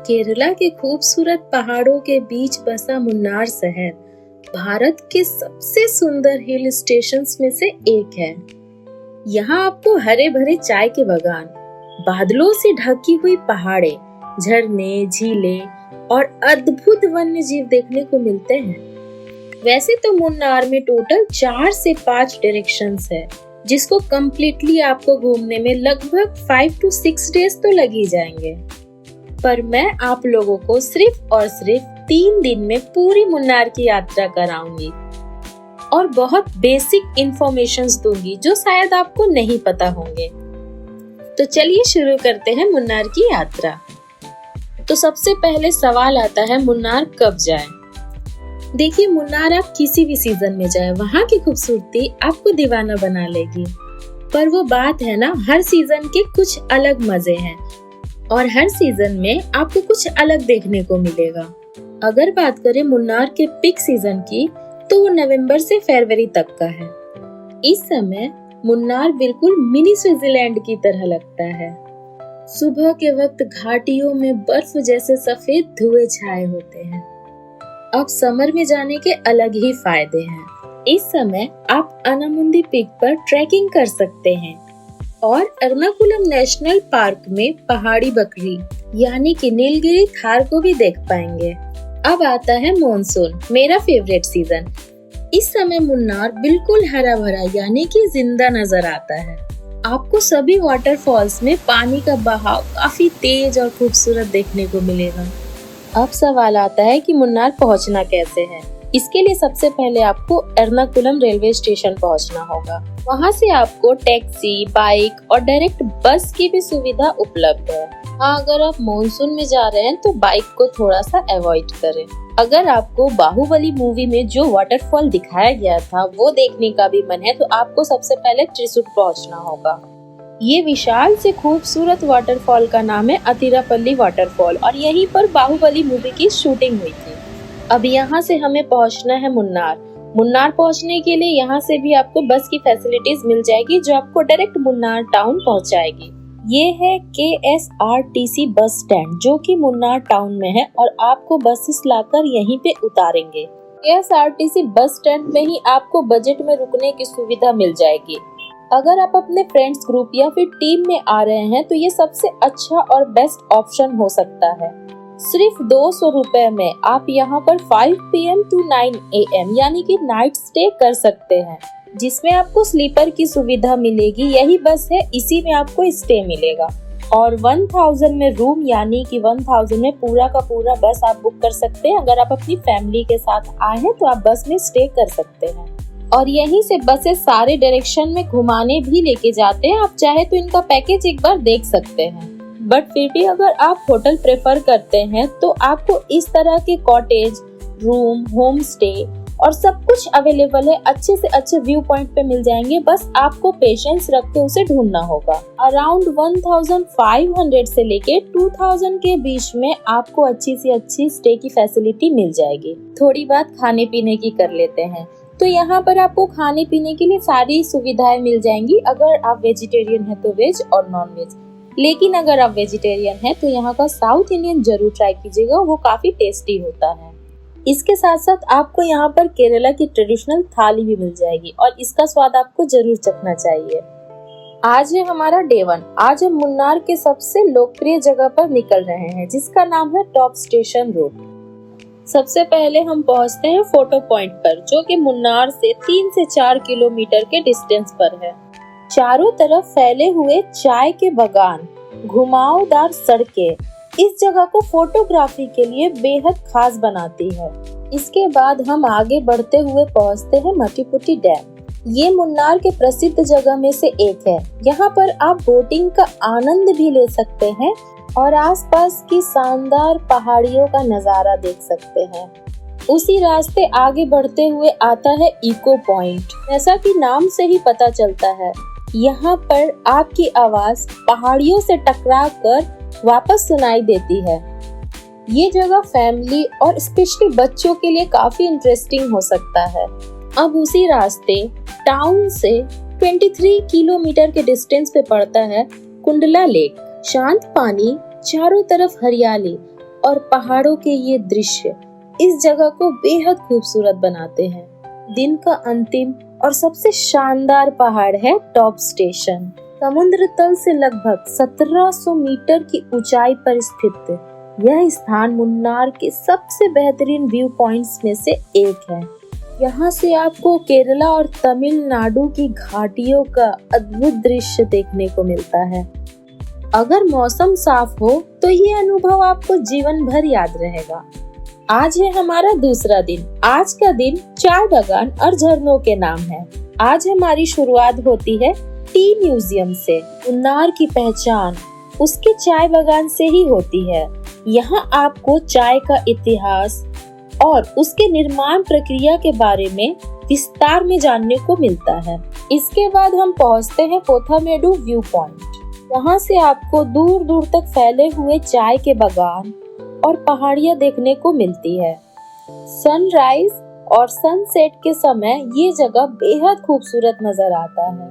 केरला के खूबसूरत पहाड़ों के बीच बसा मुन्नार शहर भारत के सबसे सुंदर हिल स्टेशंस में से एक है। यहाँ आपको हरे भरे चाय के बागान, बादलों से ढकी हुई पहाड़े, झरने, झीलें और अद्भुत वन्य जीव देखने को मिलते हैं। वैसे तो मुन्नार में टोटल 4 से 5 डायरेक्शंस है, जिसको कम्प्लीटली आपको घूमने में लगभग 5 to 6 डेज तो लग ही जाएंगे। पर मैं आप लोगों को सिर्फ और सिर्फ 3 दिन में पूरी मुन्नार की यात्रा कराऊंगी और बहुत बेसिक इंफॉर्मेशंस दूंगी जो शायद आपको नहीं पता होंगे। तो चलिए शुरू करते हैं मुन्नार की यात्रा। तो सबसे पहले सवाल आता है, मुन्नार कब जाएं? देखिए, मुन्नार आप किसी भी सीजन में जाए, वहाँ की खूबसूरती आपको दीवाना बना लेगी। पर वो बात है ना, हर सीजन के कुछ अलग मजे हैं और हर सीजन में आपको कुछ अलग देखने को मिलेगा। अगर बात करें मुन्नार के पीक सीजन की, तो वो नवंबर से फरवरी तक का है। इस समय मुन्नार बिल्कुल मिनी स्विट्जरलैंड की तरह लगता है। सुबह के वक्त घाटियों में बर्फ जैसे सफेद धुएं छाए होते हैं। अब समर में जाने के अलग ही फायदे हैं। इस समय आप अनामुंदी पीक पर ट्रैकिंग कर सकते हैं और एर्नाकुलम नेशनल पार्क में पहाड़ी बकरी यानी कि नीलगिरी थार को भी देख पाएंगे। अब आता है मॉनसून, मेरा फेवरेट सीजन। इस समय मुन्नार बिल्कुल हरा भरा यानी कि जिंदा नजर आता है। आपको सभी वाटरफॉल्स में पानी का बहाव काफी तेज और खूबसूरत देखने को मिलेगा। अब सवाल आता है कि मुन्नार पहुंचना कैसे है। इसके लिए सबसे पहले आपको एर्नाकुलम रेलवे स्टेशन पहुंचना होगा। वहां से आपको टैक्सी, बाइक और डायरेक्ट बस की भी सुविधा उपलब्ध है। हाँ, अगर आप मॉनसून में जा रहे हैं तो बाइक को थोड़ा सा अवॉइड करें। अगर आपको बाहुबली मूवी में जो वाटरफॉल दिखाया गया था वो देखने का भी मन है, तो आपको सबसे पहले त्रिशूर पहुंचना होगा। ये विशाल से खूबसूरत वाटरफॉल का नाम है अतिरापल्ली वाटरफॉल और यहीं पर बाहुबली मूवी की शूटिंग हुई थी। अब यहाँ से हमें पहुँचना है मुन्नार। मुन्नार पहुँचने के लिए यहाँ से भी आपको बस की फैसिलिटीज मिल जाएगी, जो आपको डायरेक्ट मुन्नार टाउन पहुँचाएगी। ये है KSRTC बस स्टैंड, जो कि मुन्नार टाउन में है और आपको बसेस लाकर यहीं पे उतारेंगे। KSRTC बस स्टैंड में ही आपको बजट में रुकने की सुविधा मिल जाएगी। अगर आप अपने फ्रेंड्स ग्रुप या फिर टीम में आ रहे हैं तो ये सबसे अच्छा और बेस्ट ऑप्शन हो सकता है। सिर्फ 200 रुपए में आप यहाँ पर 5 PM to 9 AM यानी कि नाइट स्टे कर सकते हैं, जिसमें आपको स्लीपर की सुविधा मिलेगी। यही बस है, इसी में आपको स्टे मिलेगा। और 1000 में रूम यानी कि 1000 में पूरा का पूरा बस आप बुक कर सकते हैं। अगर आप अपनी फैमिली के साथ आए हैं तो आप बस में स्टे कर सकते हैं और यहीं से बसेस सारे डायरेक्शन में घुमाने भी लेके जाते हैं। आप चाहे तो इनका पैकेज एक बार देख सकते हैं। बट फिर भी अगर आप होटल प्रेफर करते हैं तो आपको इस तरह के कॉटेज, रूम, होम स्टे और सब कुछ अवेलेबल है। अच्छे से अच्छे व्यू पॉइंट पे मिल जाएंगे, बस आपको पेशेंस रख के उसे ढूंढना होगा। अराउंड 1500 से लेके 2000 के बीच में आपको अच्छी से अच्छी स्टे की फैसिलिटी मिल जाएगी। थोड़ी बात खाने पीने की कर लेते हैं। तो यहाँ पर आपको खाने पीने के लिए सारी सुविधाएं मिल जाएंगी। अगर आप वेजिटेरियन हैं तो वेज और नॉन वेज, लेकिन अगर आप वेजिटेरियन हैं तो यहाँ का साउथ इंडियन जरूर ट्राई कीजिएगा, वो काफी टेस्टी होता है। इसके साथ साथ आपको यहाँ पर केरला की ट्रेडिशनल थाली भी मिल जाएगी और इसका स्वाद आपको जरूर चखना चाहिए। आज है हमारा डे 1। आज हम मुन्नार के सबसे लोकप्रिय जगह पर निकल रहे हैं, जिसका नाम है टॉप स्टेशन रोड। सबसे पहले हम पहुंचते हैं फोटो पॉइंट पर, जो कि मुन्नार से 3 से 4 किलोमीटर के डिस्टेंस पर है। चारों तरफ फैले हुए चाय के बागान, घुमावदार सड़कें इस जगह को फोटोग्राफी के लिए बेहद खास बनाती है। इसके बाद हम आगे बढ़ते हुए पहुंचते हैं मटीपुटी डैम। ये मुन्नार के प्रसिद्ध जगह में से एक है। यहाँ पर आप बोटिंग का आनंद भी ले सकते हैं और आसपास की शानदार पहाड़ियों का नजारा देख सकते हैं। उसी रास्ते आगे बढ़ते हुए आता है इको पॉइंट। जैसा कि नाम से ही पता चलता है, यहाँ पर आपकी आवाज पहाड़ियों से टकरा कर वापस सुनाई देती है। ये जगह फैमिली और स्पेशली बच्चों के लिए काफी इंटरेस्टिंग हो सकता है। अब उसी रास्ते टाउन से 23 किलोमीटर के डिस्टेंस पे पड़ता है कुंडला लेक। शांत पानी, चारों तरफ हरियाली और पहाड़ों के ये दृश्य इस जगह को बेहद खूबसूरत बनाते हैं। दिन का अंतिम और सबसे शानदार पहाड़ है टॉप स्टेशन। समुद्र तल से लगभग 1700 मीटर की ऊंचाई पर स्थित यह स्थान मुन्नार के सबसे बेहतरीन व्यू पॉइंट्स में से एक है। यहाँ से आपको केरला और तमिलनाडु की घाटियों का अद्भुत दृश्य देखने को मिलता है। अगर मौसम साफ हो तो ये अनुभव आपको जीवन भर याद रहेगा। आज है हमारा दूसरा दिन। आज का दिन चाय बागान और झरनों के नाम है। आज हमारी शुरुआत होती है टी म्यूजियम से। मुन्नार की पहचान उसके चाय बागान से ही होती है। यहाँ आपको चाय का इतिहास और उसके निर्माण प्रक्रिया के बारे में विस्तार में जानने को मिलता है। इसके बाद हम पहुँचते हैं पोथामेडू व्यू पॉइंट। यहाँ से आपको दूर दूर तक फैले हुए चाय के बागान और पहाड़ियाँ देखने को मिलती है। सनराइज और सनसेट के समय ये जगह बेहद खूबसूरत नजर आता है।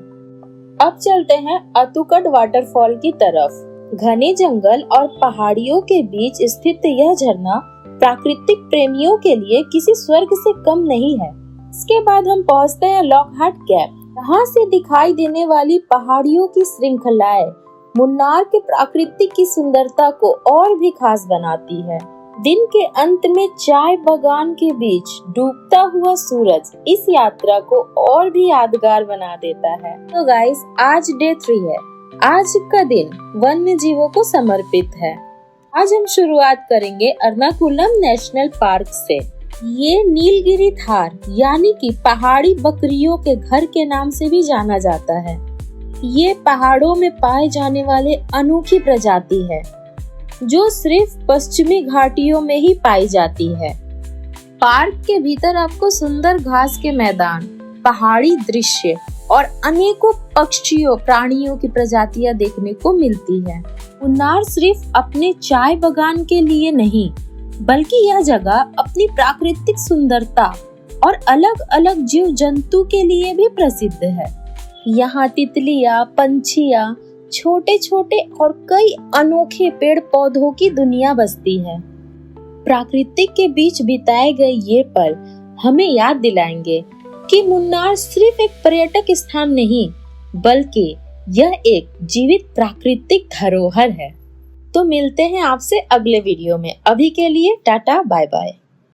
अब चलते हैं अतुकड वाटरफॉल की तरफ। घने जंगल और पहाड़ियों के बीच स्थित यह झरना प्राकृतिक प्रेमियों के लिए किसी स्वर्ग से कम नहीं है। इसके बाद हम पहुंचते हैं लॉकहार्ट गैप। यहाँ से दिखाई देने वाली पहाड़ियों की श्रृंखलाएं मुन्नार के प्राकृतिक की सुंदरता को और भी खास बनाती है। दिन के अंत में चाय बागान के बीच डूबता हुआ सूरज इस यात्रा को और भी यादगार बना देता है। तो गाइस, आज डे 3 है। आज का दिन वन्य जीवों को समर्पित है। आज हम शुरुआत करेंगे एर्नाकुलम नेशनल पार्क से। ये नीलगिरी थार यानी कि पहाड़ी बकरियों के घर के नाम से भी जाना जाता है। ये पहाड़ों में पाए जाने वाले अनोखी प्रजाति है जो सिर्फ पश्चिमी घाटियों में ही पाई जाती है। पार्क के भीतर आपको सुंदर घास के मैदान, पहाड़ी दृश्य और अनेकों पक्षियों प्राणियों की प्रजातियां देखने को मिलती है। मुन्नार सिर्फ अपने चाय बागान के लिए नहीं, बल्कि यह जगह अपनी प्राकृतिक सुंदरता और अलग अलग जीव जंतु के लिए भी प्रसिद्ध है। यहाँ तितलियां, पंछियां, छोटे छोटे और कई अनोखे पेड़ पौधों की दुनिया बसती है। प्राकृतिक के बीच बिताए गए ये पल हमें याद दिलाएंगे कि मुन्नार सिर्फ एक पर्यटक स्थान नहीं, बल्कि यह एक जीवित प्राकृतिक धरोहर है। तो मिलते हैं आपसे अगले वीडियो में। अभी के लिए टाटा बाय बाय।